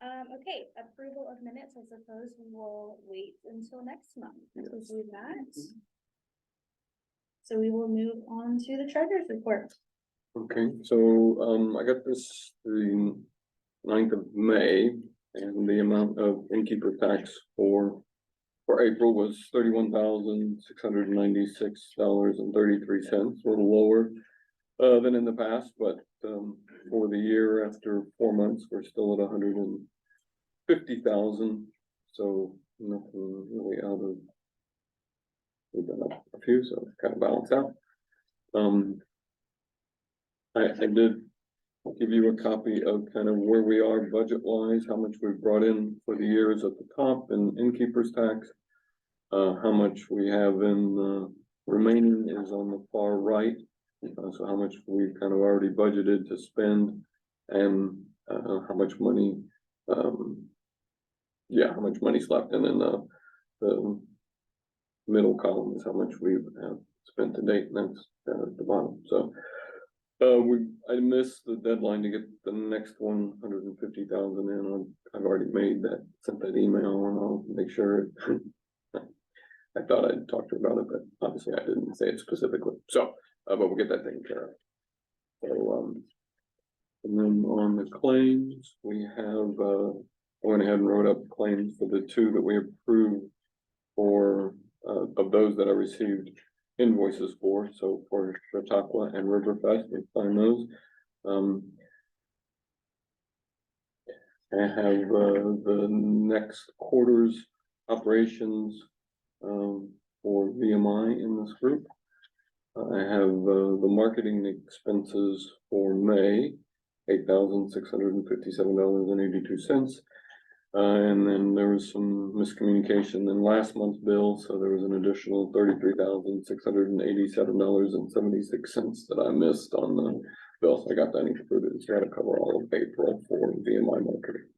Okay, approval of minutes, I suppose we will wait until next month to do that. So we will move on to the treasurer's report. Okay, so I got this the 9th of May, and the amount of innkeeper tax for April was $31,696.33, a little lower than in the past, but for the year after 4 months, we're still at 150,000. So nothing really out of, we've done up a few, so kind of balance out. I did give you a copy of kind of where we are budget wise, how much we've brought in for the year is at the top, and innkeeper's tax. How much we have in remaining is on the far right. So how much we've kind of already budgeted to spend, and how much money, how much money's left, and then the middle column is how much we've spent to date, and that's at the bottom. So I missed the deadline to get the next 150,000 in. I've already sent that email, and I'll make sure. I thought I'd talk to her about it, but obviously I didn't say it specifically. So, but we'll get that taken care of. So, and then on the claims, we have, I went ahead and wrote up claims for the 2 that we approved for, of those that I received invoices for. So for Chautauqua and Riverfest, we find those. I have the next quarter's operations for VMI in this group. I have the marketing expenses for May, $8,657.82. And then there was some miscommunication in last month's bill, so there was an additional $33,687.76 that I missed on the bill. So I got that included. So I got to cover all of April for VMI marketing.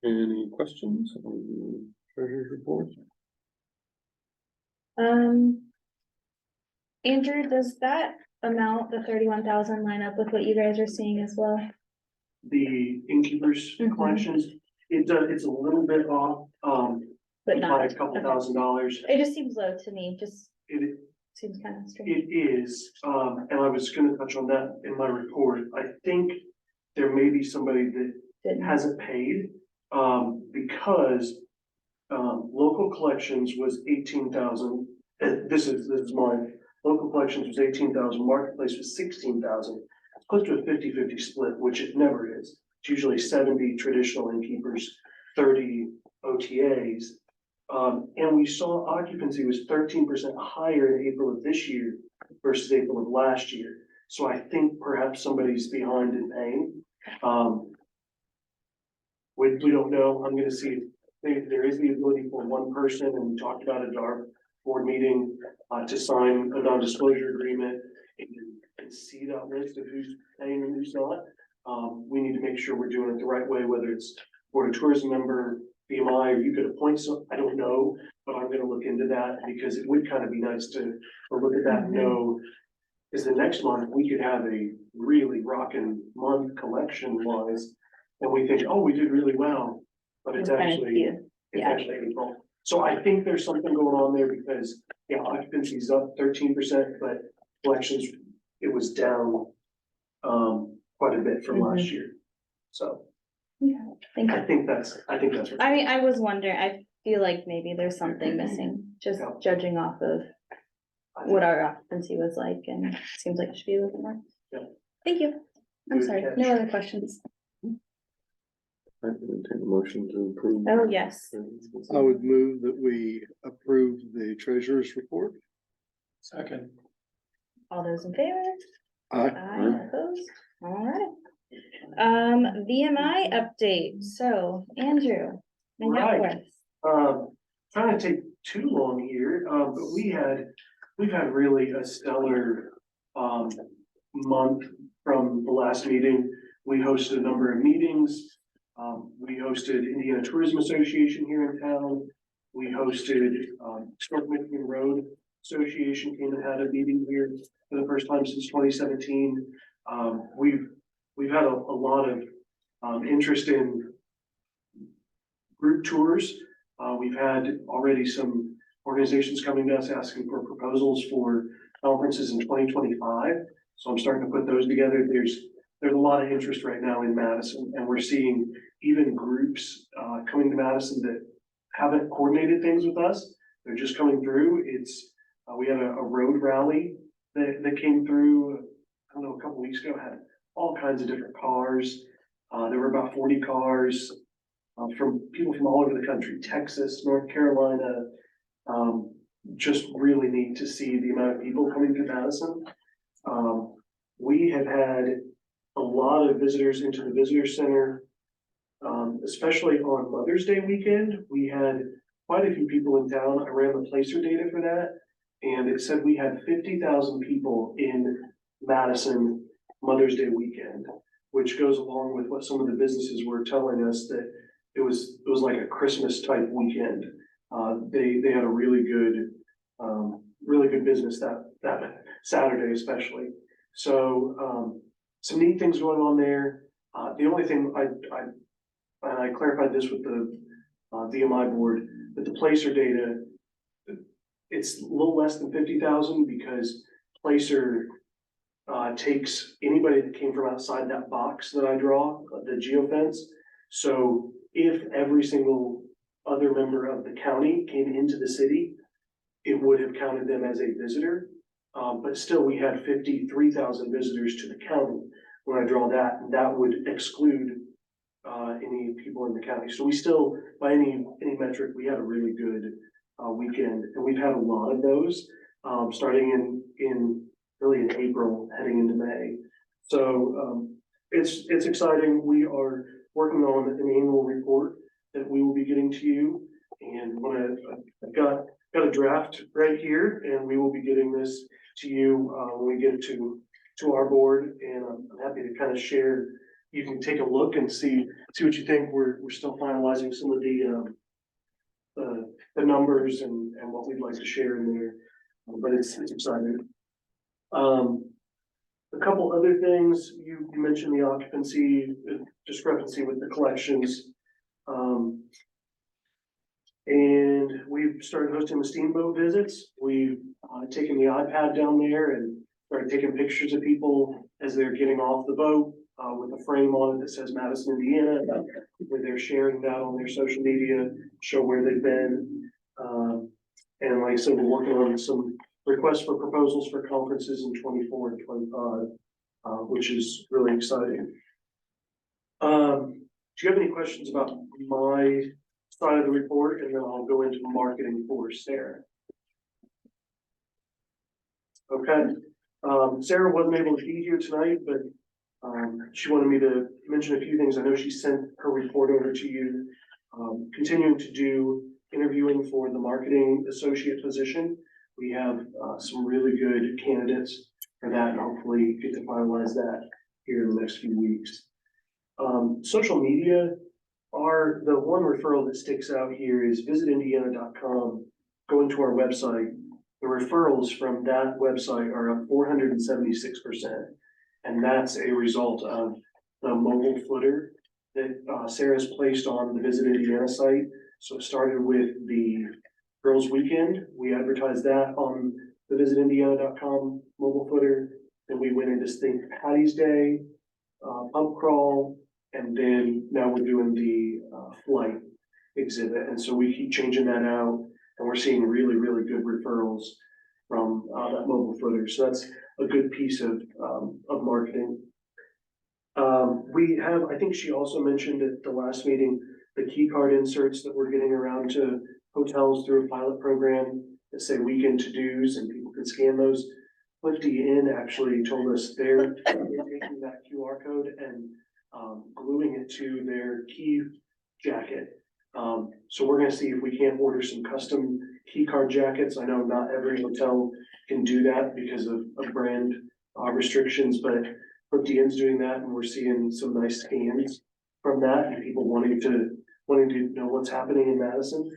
Any questions on the treasurer's report? Andrew, does that amount, the 31,000, line up with what you guys are seeing as well? The innkeepers collections, it's a little bit off, but not by a couple $1,000. It just seems low to me. It seems kind of strange. It is, and I was going to touch on that in my report. I think there may be somebody that hasn't paid, because local collections was 18,000. This is mine. Local collections was 18,000. Marketplace was 16,000. It's close to a 50-50 split, which it never is. It's usually 70 traditional innkeepers, 30 OTAs. And we saw occupancy was 13% higher in April of this year versus April of last year. So I think perhaps somebody's behind in paying. We don't know. I'm going to see if there is the ability for one person, and we talked about it at our board meeting, to sign a non-disclosure agreement and see that list of who's paying and who's not. We need to make sure we're doing it the right way, whether it's Board of Tourism member, BMI, or you could appoint some, I don't know, but I'm going to look into that, because it would kind of be nice to look at that and know, is the next month we could have a really rocking month collection wise, and we think, oh, we did really well, but it's actually April. So I think there's something going on there, because occupancy is up 13%, but collections, it was down quite a bit from last year. So I think that's what I was wondering, I feel like maybe there's something missing, just judging off of what our occupancy was like, and it seems like it should be a little bit more. Thank you. I'm sorry, no other questions. I can entertain a motion to approve. Oh, yes. I would move that we approve the treasurer's report. Second. All those in favor? Aye. Opposed? All right. VMI update. So, Andrew, Right. Trying to take too long here, but we've had really a stellar month from the last meeting. We hosted a number of meetings. We hosted Indiana Tourism Association here in town. We hosted North Michigan Road Association came and had a meeting here for the first time since 2017. We've had a lot of interest in group tours. We've had already some organizations coming to us asking for proposals for conferences in 2025. So I'm starting to put those together. There's a lot of interest right now in Madison, and we're seeing even groups coming to Madison that haven't coordinated things with us. They're just coming through. We had a road rally that came through, I don't know, a couple weeks ago, had all kinds of different cars. There were about 40 cars from people from all over the country, Texas, North Carolina. Just really neat to see the amount of people coming to Madison. We have had a lot of visitors into the visitor center, especially on Mother's Day weekend. We had quite a few people in town. I ran the placer data for that, and it said we had 50,000 people in Madison Mother's Day weekend, which goes along with what some of the businesses were telling us, that it was like a Christmas type weekend. They had a really good business that Saturday especially. So some neat things going on there. The only thing I clarified this with the VMI board, that the placer data, it's a little less than 50,000 because placer takes anybody that came from outside that box that I draw, the geofence. So if every single other member of the county came into the city, it would have counted them as a visitor. But still, we had 53,000 visitors to the county. When I draw that, that would exclude any people in the county. So we still, by any metric, we had a really good weekend, and we've had a lot of those starting really in April, heading into May. So it's exciting. We are working on an annual report that we will be getting to you, and I've got a draft right here, and we will be getting this to you when we get it to our board, and I'm happy to kind of share. You can take a look and see what you think. We're still finalizing some of the numbers and what we'd like to share in there, but it's exciting. A couple other things, you mentioned the occupancy discrepancy with the collections. And we've started hosting the steamboat visits. We've taken the iPad down there and started taking pictures of people as they're getting off the boat with a frame on it that says Madison, Indiana, where they're sharing that on their social media, show where they've been. And like I said, we're working on some requests for proposals for conferences in 24 and 25, which is really exciting. Do you have any questions about my side of the report? And then I'll go into marketing for Sarah. Okay. Sarah wasn't able to be here tonight, but she wanted me to mention a few things. I know she sent her report over to you. Continuing to do interviewing for the marketing associate position. We have some really good candidates for that, and hopefully get to finalize that here in the next few weeks. Social media, the one referral that sticks out here is visitindiana.com. Go into our website. The referrals from that website are up 476%. And that's a result of the mobile footer that Sarah's placed on the Visit Indiana site. So it started with the Girls Weekend. We advertised that on the visitindiana.com mobile footer. Then we went into St. Patty's Day, pub crawl, and then now we're doing the flight exhibit. And so we keep changing that out, and we're seeing really, really good referrals from that mobile footer. So that's a good piece of marketing. We have, I think she also mentioned at the last meeting, the key card inserts that we're getting around to hotels through a pilot program that say weekend to-dos, and people can scan those. Clifty Inn actually told us they're taking that QR code and gluing it to their key jacket. So we're gonna see if we can't order some custom key card jackets. I know not every hotel can do that because of brand restrictions, but Clifty Inn's doing that, and we're seeing some nice scans from that, and people wanting to know what's happening in Madison.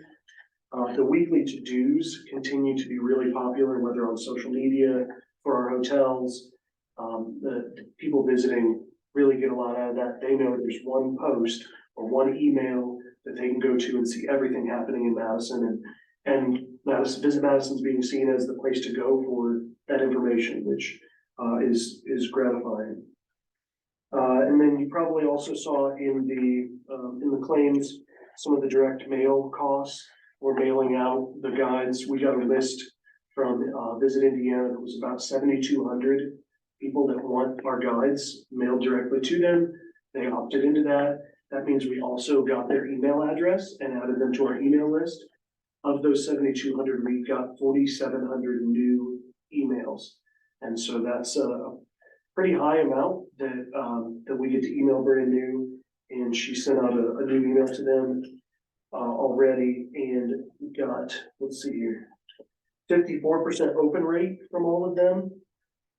The weekly to-dos continue to be really popular, whether on social media for our hotels. The people visiting really get a lot out of that. They know there's one post or one email that they can go to and see everything happening in Madison, and Madison, Visit Madison's being seen as the place to go for that information, which is gratifying. And then you probably also saw in the claims, some of the direct mail costs. We're mailing out the guides. We got a list from Visit Indiana that was about 7,200 people that want our guides mailed directly to them. They opted into that. That means we also got their email address and added them to our email list. Of those 7,200, we got 4,700 new emails. And so that's a pretty high amount that we get to email brand new. And she sent out a new email to them already, and we got, let's see here, 54% open rate from all of them,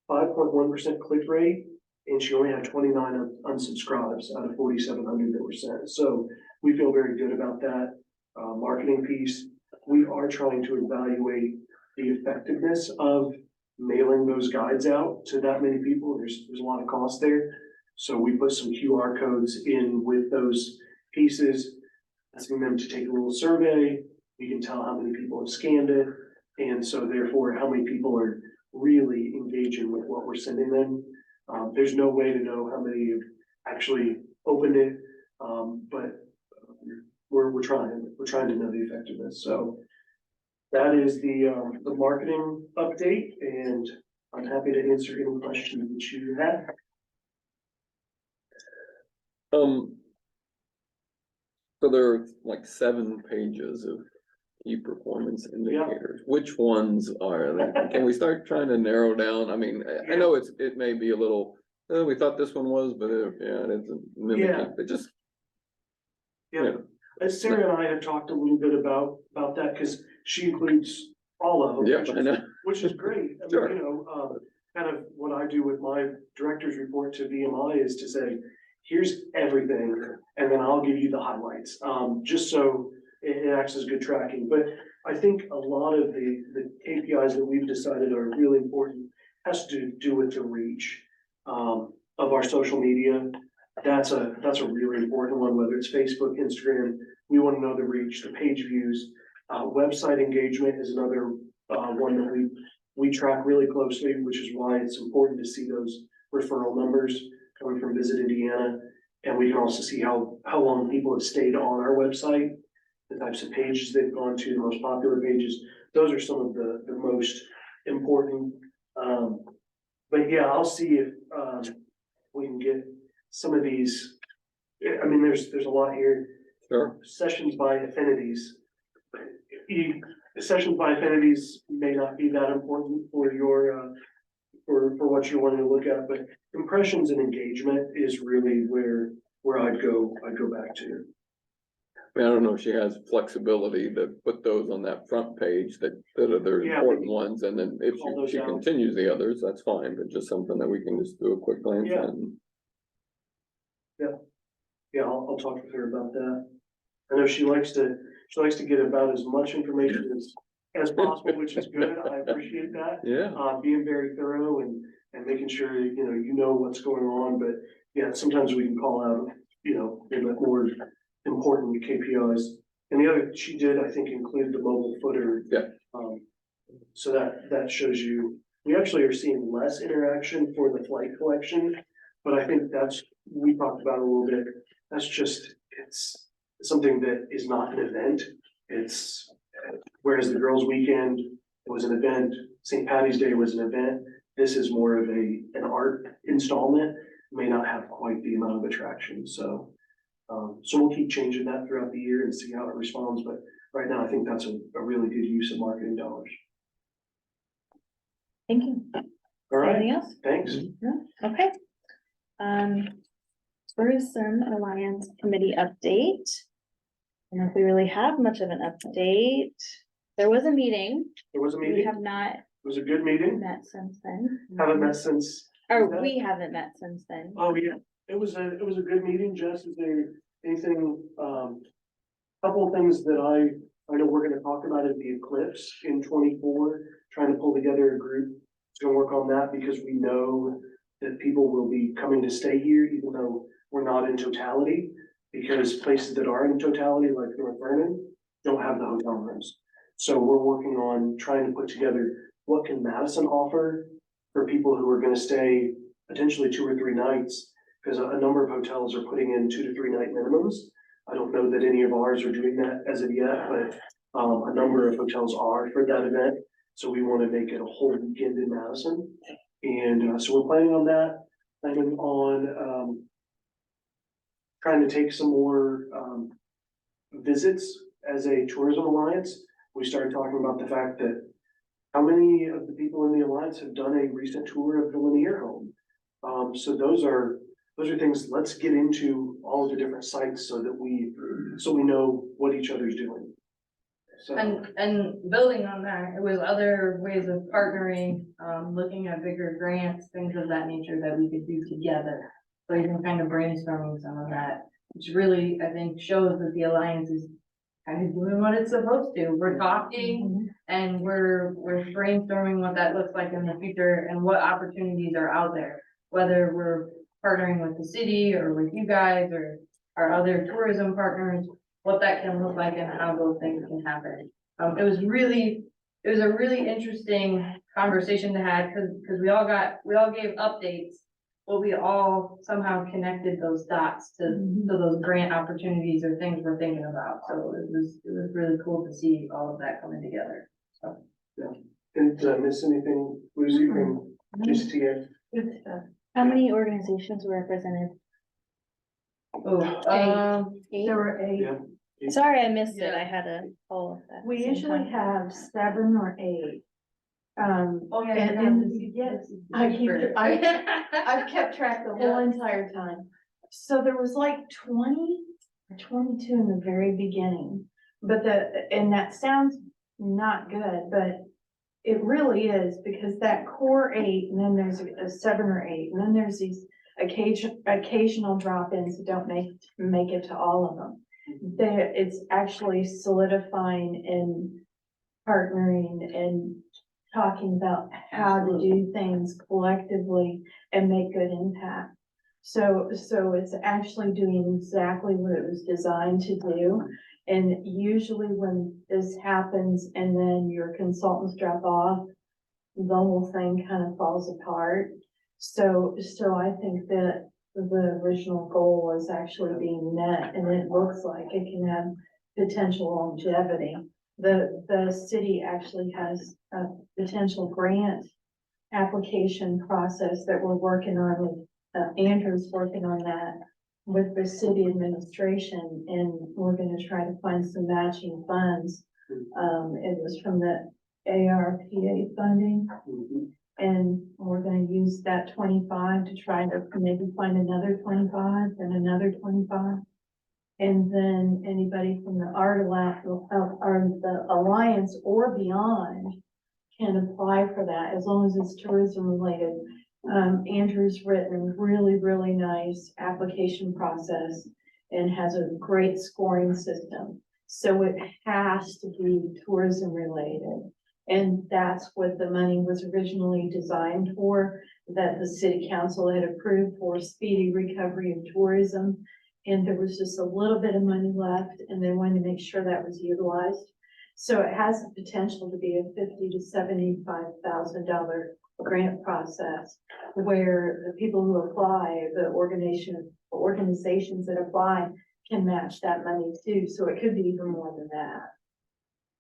5.1% click rate, and she only had 29 unsubscribes out of 4,700 that were sent. So we feel very good about that marketing piece. We are trying to evaluate the effectiveness of mailing those guides out to that many people. There's a lot of cost there. So we put some QR codes in with those pieces, asking them to take a little survey. We can tell how many people have scanned it. And so therefore, how many people are really engaging with what we're sending them. There's no way to know how many have actually opened it, but we're trying to know the effectiveness. So that is the marketing update, and I'm happy to answer any questions that you have. So there are like 7 pages of e-performance indicators. Which ones are they? Can we start trying to narrow down? I mean, I know it may be a little, we thought this one was, but it isn't mimicking, but just. Yeah, Sarah and I have talked a little bit about that, because she includes all of them. Yeah, I know. Which is great. I mean, Sure. Kind of what I do with my director's report to VMI is to say, here's everything, and then I'll give you the highlights, just so it acts as good tracking. But I think a lot of the KPIs that we've decided are really important has to do with the reach of our social media. That's a really important one, whether it's Facebook, Instagram. We want to know the reach, the page views. Website engagement is another one that we track really closely, which is why it's important to see those referral numbers coming from Visit Indiana. And we can also see how long people have stayed on our website, the types of pages they've gone to, the most popular pages. Those are some of the most important. But yeah, I'll see if we can get some of these. I mean, there's a lot here. Sure. Sessions by affinities. Sessions by affinities may not be that important for your for what you're wanting to look at, but impressions and engagement is really where I'd go back to. I mean, I don't know if she has flexibility to put those on that front page that are the important ones, and then if she continues the others, that's fine, but just something that we can just do a quick glance at. Yeah, I'll talk with her about that. I know she likes to get about as much information as possible, which is good. I appreciate that. Yeah. Being very thorough and making sure, you know what's going on, but yeah, sometimes we can call out, the more important KPIs. And the other she did, I think, include the mobile footer. Yeah. So that shows you, we actually are seeing less interaction for the flight collection, but I think we talked about it a little bit. That's just, it's something that is not an event. Whereas the girls' weekend, it was an event, St. Patty's Day was an event. This is more of an art installment, may not have quite the amount of attraction. So we'll keep changing that throughout the year and see how it responds. But right now, I think that's a really good use of marketing dollars. Thank you. All right. Anything else? Thanks. No? Okay. Tourism Alliance Committee update. I don't know if we really have much of an update. There was a meeting. There was a We meeting. have not It was a good meeting. met since then. Haven't met since. Or we haven't met since then. Oh, yeah. It was a good meeting, Jess. Is there anything, couple of things that I know we're gonna talk about is the eclipse in 24, trying to pull together a group to work on that, because we know that people will be coming to stay here, even though we're not in totality. because places that are in totality, like North Vernon, don't have the hotel rooms. So we're working on trying to put together what can Madison offer for people who are gonna stay potentially 2 or 3 nights, because a number of hotels are putting in 2 to 3 night minimums. I don't know that any of ours are doing that as of yet, but a number of hotels are for that event. So we want to make it a whole weekend in Madison. And so we're planning on that, planning on trying to take some more visits as a tourism alliance. We started talking about the fact that how many of the people in the alliance have done a recent tour of the Lanier home? So those are things, let's get into all of the different sites so that we know what each other's doing. So, And building on that, it was other ways of partnering, looking at bigger grants, things of that nature that we could do together. So even kind of brainstorming some of that, which really, I think, shows that the Alliance is kind of doing what it's supposed to. We're talking and we're brainstorming what that looks like in the future and what opportunities are out there. Whether we're partnering with the city or with you guys or our other tourism partners, what that can look like and how those things can happen. It was a really interesting conversation to have because we all gave updates, but we all somehow connected those dots to those grant opportunities or things we're thinking about. So it was really cool to see all of that coming together. So did I miss anything, Lucy, from JCTA? good stuff. How many organizations were represented? Eight? There were 8. Yeah. Sorry, I missed it. Yeah. I had a call at that. We same usually time. have 7 or 8. Oh, yeah. And yes, I've kept track the whole entire time. So there was like 20 or 22 in the very beginning, but and that sounds not good, but it really is, because that core 8, and then there's a 7 or 8, and then there's these occasional drop-ins that don't make it to all of them. It's actually solidifying and partnering and talking about how to do things collectively and make good impact. So it's actually doing exactly what it was designed to do. And usually when this happens and then your consultants drop off, the whole thing kind of falls apart. So I think that the original goal is actually being met, and it looks like it can have potential longevity. The city actually has a potential grant application process that we're working on with, Andrew's working on that with the city administration, and we're gonna try to find some matching funds. It was from the ARPA funding. And we're gonna use that 25 to try to maybe find another 25 and another 25. And then anybody from the the Alliance or beyond can apply for that as long as it's tourism related. Andrew's written a really, really nice application process and has a great scoring system. So it has to be tourism related. And that's what the money was originally designed for, that the city council had approved for speedy recovery of tourism. And there was just a little bit of money left, and they wanted to make sure that was utilized. So it has the potential to be a $50,000 to $75,000 grant process, where the people who apply, the organizations that apply can match that money too. So it could be even more than that.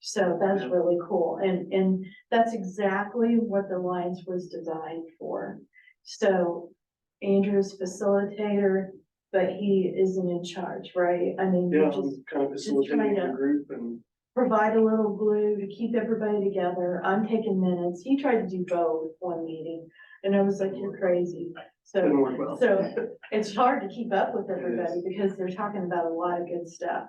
So that's really cool. And that's exactly what the Alliance was designed for. So Andrew's facilitator, but he isn't in charge, right? I mean, Yeah, you just I'm kind of facilitating to- the group and provide a little glue to keep everybody together. I'm taking minutes. He tried to do both one meeting, and I was like, you're crazy. didn't So, work well. so it's hard to keep up with It everybody is. because they're talking about a lot of good stuff.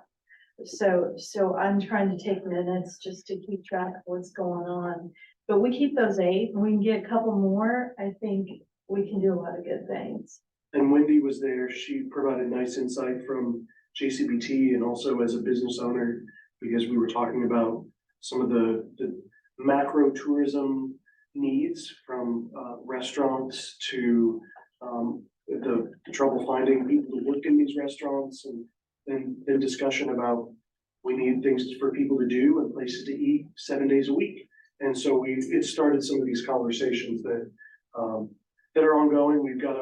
So I'm trying to take minutes just to keep track of what's going on. But we keep those 8, and we can get a couple more. I think we can do a lot of good things. And Wendy was there. She provided nice insight from JCBT and also as a business owner, because we were talking about some of the macro tourism needs from restaurants to the trouble finding people to work in these restaurants and been discussion about we need things for people to do and places to eat 7 days a week. And so it started some of these conversations that, that are ongoing. We've got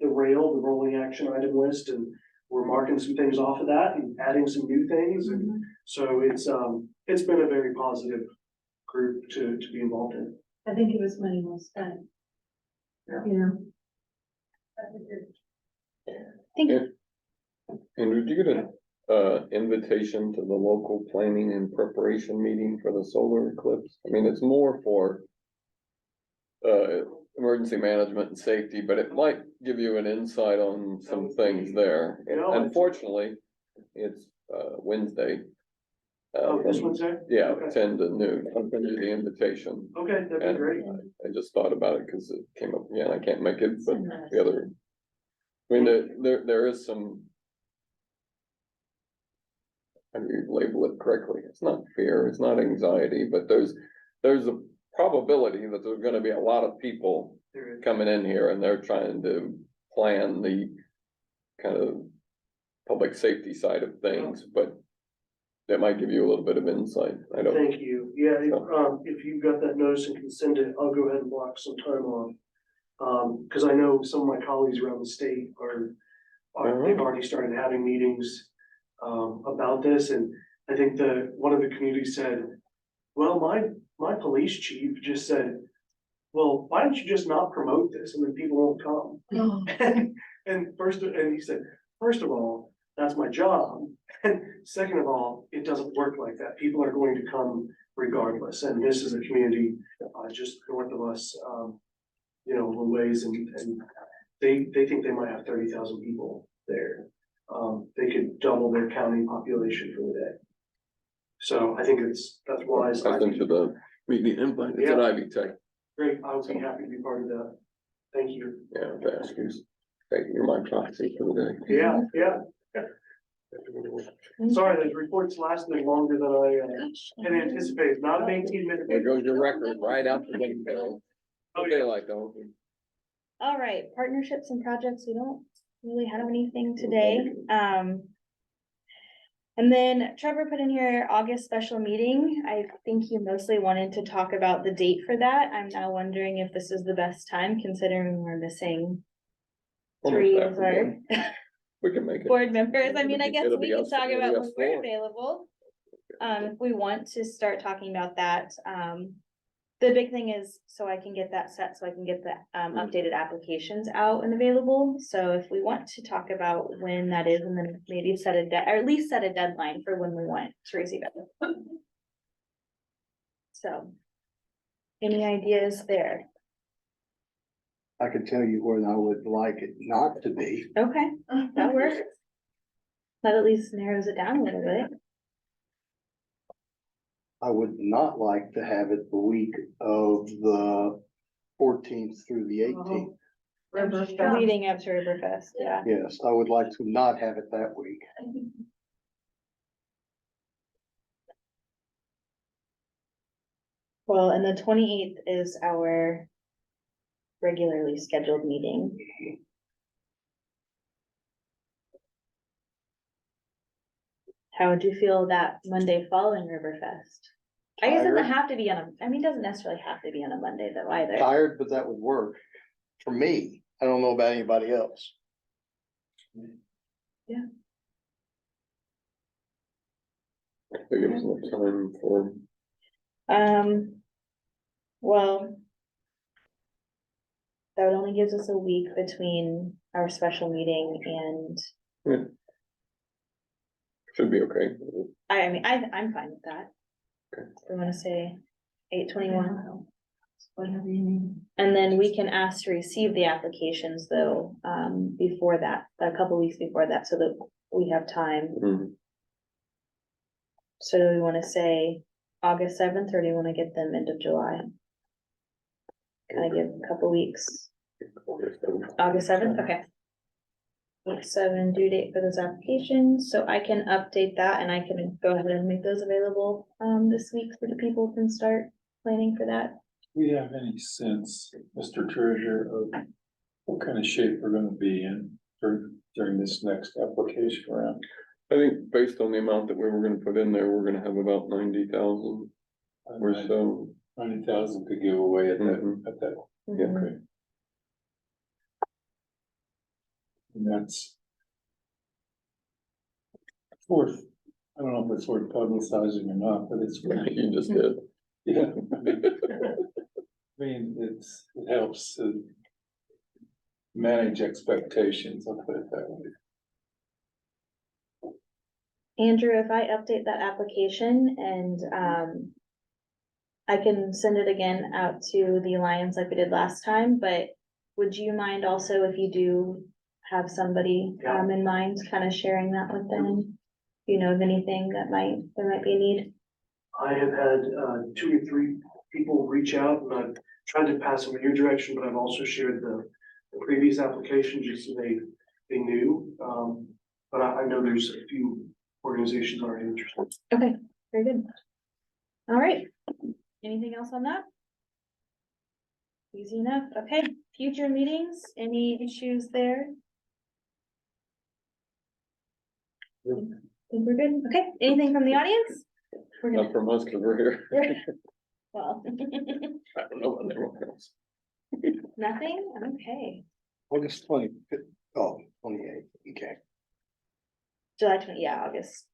the rolling action item list, and we're marking some things off of that and adding some new things. And so it's been a very positive group to be involved in. I think it was money well spent. Yeah. You know? Thank you. Andrew, did you get an invitation to the local planning and preparation meeting for the solar eclipse? I mean, it's more for emergency management and safety, but it might give you an insight on some things there. No, Unfortunately, it's Wednesday. This from- Wednesday? Yeah, Okay. 10 to noon. I'll send you the invitation. Okay, that'd be And great. I just thought about it because it came up, yeah, and I can't make it, but the other. I mean, there is some. How do you label it correctly? It's not fear, it's not anxiety, but there's a probability that there's gonna be a lot of people There is. coming in here and they're trying to plan the kind of public safety side of things, but that might give you a little bit of insight. I don't, Thank you. Yeah, if you've got that notice and can send it, I'll go ahead and block some time off. Cause I know some of my colleagues around the state they've already started having meetings about this, and I think one of the communities said, well, my police chief just said, well, why don't you just not promote this and then people won't come? And he said, first of all, that's my job. And second of all, it doesn't work like that. People are going to come regardless. And this is a community just north of us, you know, a ways, and they think they might have 30,000 people there. They could double their county population for the day. So I think that's wise. I sent you the meeting invite. It's at Ivy Tech. Great, I would be happy to be part of that. Thank you. Yeah, to ask you. Thank you, you're my proxy for the day. Yeah. Sorry, those reports lasted longer than I had anticipated, not an 18-minute. There goes your record right out the window. Oh, yeah. Daylight though. All right, partnerships and projects, we don't really have anything today. And then Trevor put in here August special meeting. I think he mostly wanted to talk about the date for that. I'm now wondering if this is the best time, considering we're missing three of our We can make it. board members. I mean, I guess It'll we be can us- talk it'll be about us when we're four. available. If we want to start talking about that, the big thing is, so I can get that set, so I can get the updated applications out and available. So if we want to talk about when that is, and then maybe set or at least set a deadline for when we want to receive it. So, any ideas there? I can tell you when I would like it not to be. Okay, that works. That at least narrows it down a little bit. I would not like to have it the week of the 14th through the 18th. Leading up to Riverfest, yeah. Yes, I would like to not have it that week. Well, and the 28th is our regularly scheduled meeting. How would you feel that Monday following Riverfest? I guess it Tired. doesn't have to be on a, I mean, it doesn't necessarily have to be on a Monday though either. Tired, but that would work for me. I don't know about anybody else. They give us enough time for, Well. That only gives us a week between our special meeting and, should be okay. I mean, I'm fine with that. Okay. We wanna say 8/21. Whatever you need. And then we can ask to receive the applications though, before that, a couple weeks before that, so that we have time. Mhm. So do we wanna say August 7th, or do you wanna get them end of July? Can I give a couple weeks? August 7th, okay. August 7 due date for those applications, so I can update that and I can go ahead and make those available, this week so that people can start planning for that. Do we have any sense, Mr. Treasurer, of what kind of shape we're gonna be in during this next application round? I think based on the amount that we were gonna put in there, we're gonna have about 90,000 or so. 90,000 to give away at Mhm. that, Yeah. okay. And that's worth, I don't know if it's worth publicizing or not, but it's worth, You just did. yeah. I mean, it helps to manage expectations, I'll put it that way. Andrew, if I update that application and, I can send it again out to the Alliance like we did last time, but would you mind also if you do have somebody, in mind, kind of sharing that with them? You know of anything that there might be a need? I have had, 2 or 3 people reach out and I've tried to pass them in your direction, but I've also shared the previous application just so they knew. But I know there's a few organizations already interested. Okay, very good. All right, anything else on that? Easy enough, okay, future meetings, any issues there? Think we're good, okay, anything from the audience? We're Not gonna, from us, cause we're here. well, I don't know about everyone else. nothing, okay, August 28th, okay. July 20, yeah, August,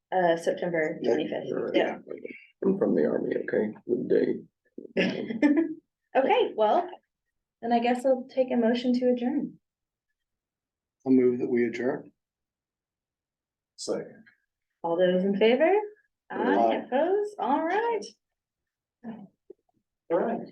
September Yeah, 25th, Sure, yeah. I'm from the army, okay, good day. Okay, well, then I guess I'll take a motion to adjourn. I'll move that we adjourn. Second. All those in favor? Aye. Opposed? All right. All right.